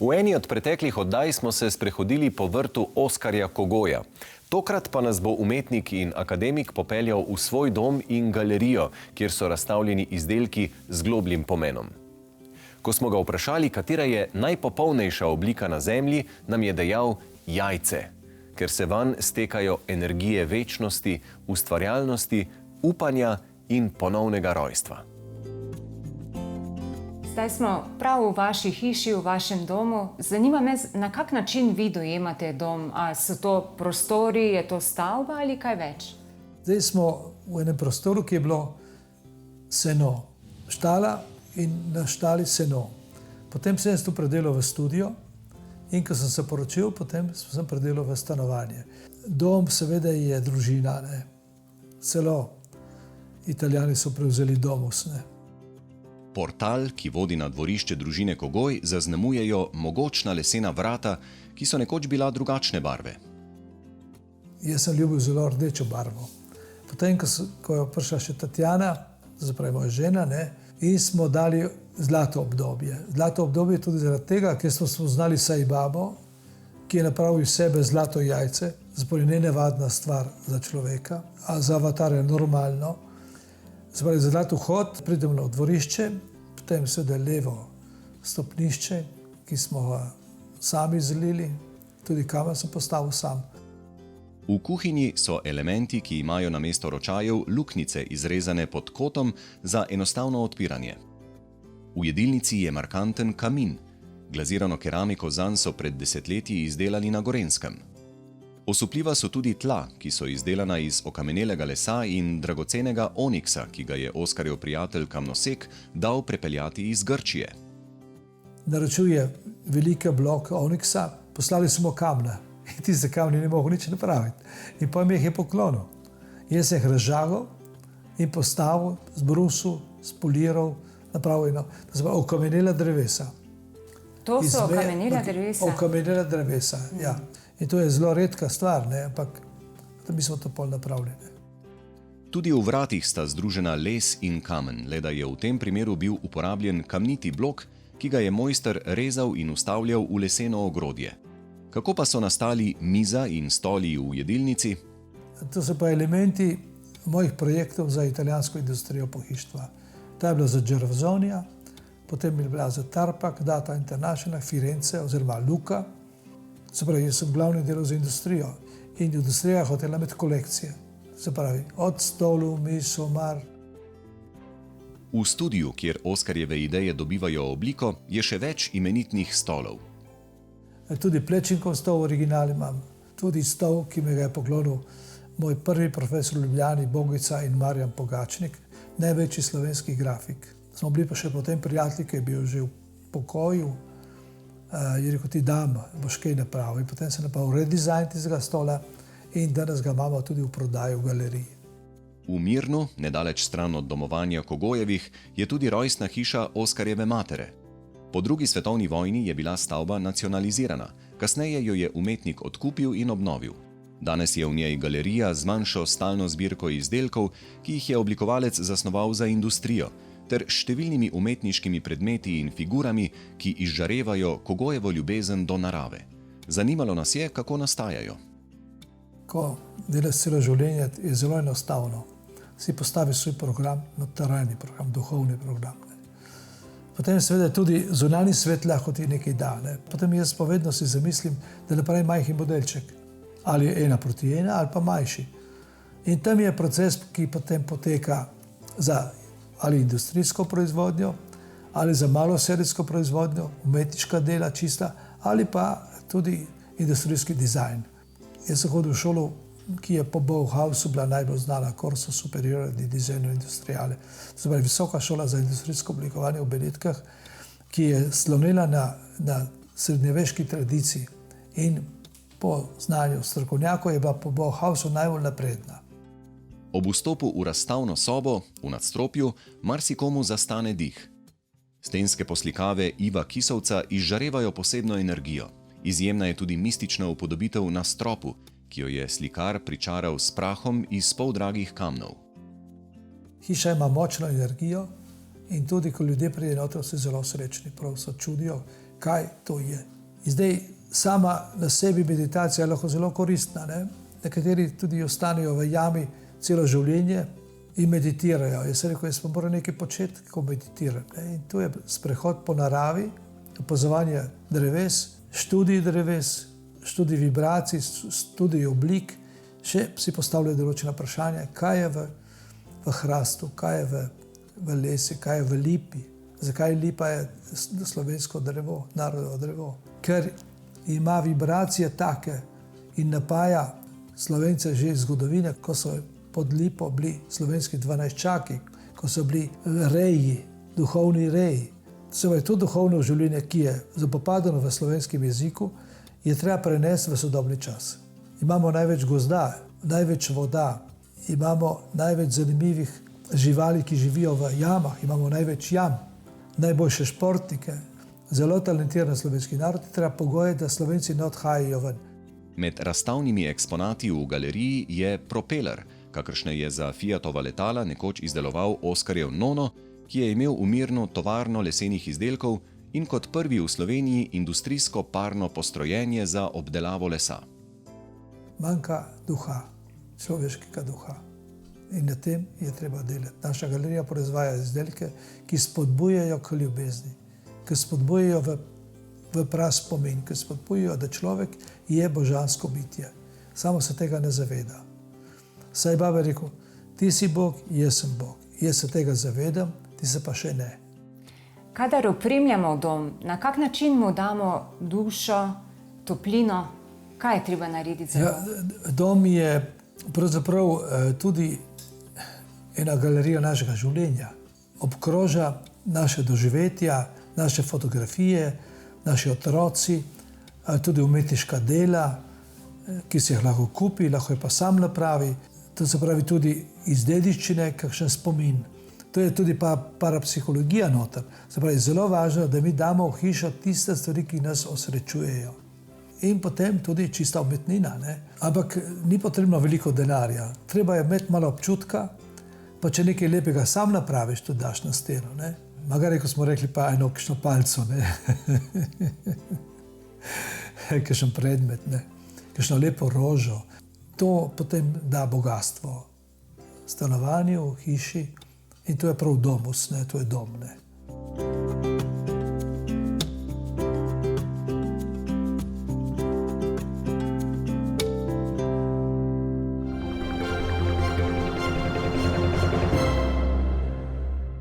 V eni od preteklih oddaj smo se sprehodili po vrtu Oskarja Kogoja. Tokrat pa nas bo umetnik in akademik popeljal v svoj dom in galerijo, kjer so razstavljeni izdelki z globljim pomenom. Ko smo ga vprašali, katera je najpopolnejša oblika na Zemlji, nam je dejal jajce, ker se vanj stekajo energije večnosti, ustvarjalnosti, upanja in ponovnega rojstva. Zdaj smo prav v vaši hiši, v vašem domu. Zanima me, na kak način vi dojemate dom? A so to prostori, je to stavba ali kaj več? Zdaj smo v enem prostoru, ki je bilo seno, štala in na štali seno. Potem sem se tu predelal v studio in ko sem se poročil, potem sem predelal v stanovanje. Dom seveda je družina, ne? Celo Italijani so prevzeli domus, ne? Portal, ki vodi na dvorišče družine Kogoj, zaznamujejo mogočna lesena vrata, ki so nekoč bila drugačne barve. Jaz sem ljubil zelo rdečo barvo. Potem, ko je prišla še Tatjana, zapravi moja žena, ne, in smo dali zlato obdobje. Zlato obdobje tudi zaradi tega, ker smo spoznali Saibabo, ki je napravil iz sebe zlato jajce, zapravi nenavadna stvar za človeka, a za avatar je normalno. Zapravi, za zlat vhod pridemo na dvorišče, potem seveda levo stopnišče, ki smo ga sami zlili, tudi kamen sem postavil sam. V kuhinji so elementi, ki imajo namesto ročajev luknjice izrezane pod kotom za enostavno odpiranje. V jedilnici je markanten kamin. Glazirano keramiko zanj so pred desetletji izdelali na Gorenjskem. Osupljiva so tudi tla, ki so izdelana iz okamenelega lesa in dragocenega oniksa, ki ga je Oskarjev prijatelj kamnosek dal prepeljati iz Grčije. Naročuje velike bloke oniksa, poslali smo kamne in tiste kamne ne mogo nič napraviti. In pa mi jih je poklonil. Jaz sem jih razžagal in postavil, zbrusil, spoliral, napravil okamenela drevesa. To so okamenela drevesa? Okamenela drevesa, ja. In to je zelo redka stvar, ne? Ampak mi smo to pol napravljeni. Tudi v vratih sta združena les in kamen, le da je v tem primeru bil uporabljen kamniti blok, ki ga je mojster rezal in vstavljal v leseno ogrodje. Kako pa so nastali miza in stoli v jedilnici? To so pa elementi mojih projektov za italijansko industrijo pohištva. Ta je bila za Gervasonija, potem je bila za Tarpak, Data International, Firenze oziroma Luka. Se pravi, jaz sem glavni delal za industrijo in industrija je hotela imeti kolekcije. Se pravi, od stolu, miz, omar. V studiu, kjer Oskarjeve ideje dobivajo obliko, je še več imenitnih stolov. Tudi Plečinkov stol original imam, tudi stol, ki mi ga je poklonil moj prvi profesor v Ljubljani, Bogica in Marjan Pogačnik, največji slovenski grafik. Smo bili pa še potem prijatelji, ki je bil že v pokoju. Je rekel, ti dam, boš kaj napravil. In potem se napravil redizajn tistega stola in danes ga imamo tudi v prodaji v galeriji. V Mirnu, nedaleč stran od domovanja Kogojevih, je tudi rojstna hiša Oskarjeve matere. Po drugi svetovni vojni je bila stavba nacionalizirana, kasneje jo je umetnik odkupil in obnovil. Danes je v njej galerija z manjšo stalno zbirko izdelkov, ki jih je oblikovalec zasnoval za industrijo, ter številnimi umetniškimi predmeti in figurami, ki izžarevajo Kogojevo ljubezen do narave. Zanimalo nas je, kako nastajajo. Ko delaš celo življenje, je zelo enostavno. Si postaviš svoj program, notrajni program, duhovni program. Ne. Potem seveda tudi zunanji svet lahko ti nekaj da. Ne. Potem jaz povedno si zamislim, da napravim majhen modelček. Ali 1:1 ali pa manjši. In tam je proces, ki potem poteka za ali industrijsko proizvodnjo, ali za maloserijsko proizvodnjo, umetniška dela čista, ali pa tudi industrijski dizajn. Jaz sem hodil v šolo, ki je po Bauhausu bila najbolj znana, Corso Superiore di Disegno Industriale. To je visoka šola za industrijsko oblikovanje v Benetkah, ki je slonila na srednjeveški tradiciji in po znanju strokovnjakov je bila po Bauhausu najbolj napredna. Ob vstopu v razstavno sobo, v nadstropju, marsikomu zastane dih. Stenske poslikave Iva Kisovca izžarevajo posebno energijo. Izjemna je tudi mistična upodobitev na stropu, ki jo je slikar pričaral s prahom iz poldragih kamnov. Hiša ima močno energijo in tudi, ko ljudje pridejo noter, so zelo srečni, prav so čudijo, kaj to je. In zdaj sama na sebi meditacija je lahko zelo koristna. Ne? Nekateri tudi ostanejo v jami celo življenje in meditirajo. Jaz sem rekel, jaz pa moram nekaj početi, kako meditiram. Ne? In to je sprehod po naravi, opazovanje dreves, študij dreves, študij vibracij, študij oblik, še si postavljajo določena vprašanja, kaj je v hrastu, kaj je v lesi, kaj je v lipi. Zakaj lipa je slovensko drevo, narodno drevo? Ker ima vibracije take in napaja Slovence že iz zgodovine, ko so pod lipo bili slovenski 12-čaki, ko so bili reji, duhovni reji. To duhovno življenje, ki je zapopadeno v slovenskem jeziku, je treba prenesti v sodobni čas. Imamo največ gozda, največ voda, imamo največ zanimivih živali, ki živijo v jamah, imamo največ jam, najboljše športnike, zelo talentiran slovenski narod, treba pogoje, da Slovenci ne odhajajo ven. Med razstavnimi eksponati v galeriji je propeler, kakršne je za Fiatova letala nekoč izdeloval Oskarjev nono, ki je imel v Mirnu tovarno lesenih izdelkov in kot prvi v Sloveniji industrijsko parno postrojenje za obdelavo lesa. Manjka duha, človeškega duha. In na tem je treba delati. Naša galerija proizvaja izdelke, ki spodbujajo k ljubezni, ki spodbujajo v prav spomin, ki spodbujajo, da človek je božansko bitje. Samo se tega ne zaveda. Saj baba je rekel, ti si Bog, jaz sem Bog. Jaz se tega zavedam, ti se pa še ne. Kadar opremljamo dom, na kak način mu damo dušo, toplino? Kaj je treba narediti za dom? Dom je pravzaprav tudi ena galerija našega življenja. Obkroža naše doživetja, naše fotografije, naši otroci, tudi umetniška dela, ki se jih lahko kupi, lahko je pa sam napravi. To se pravi tudi iz dediščine, kakšen spomin. To je tudi parapsihologija noter. Se pravi, zelo važno, da mi damo v hišo tiste stvari, ki nas osrečujejo. In potem tudi čista umetnina. Ne? Ampak ni potrebno veliko denarja. Treba je imeti malo občutka, pa če nekaj lepega sam napraviš, to daš na steno. Ne? Magari, ko smo rekli, pa eno kakšno palco, kakšen predmet, kakšno lepo rožo. To potem da bogatstvo stanovanju, hiši in to je prav domus, to je dom.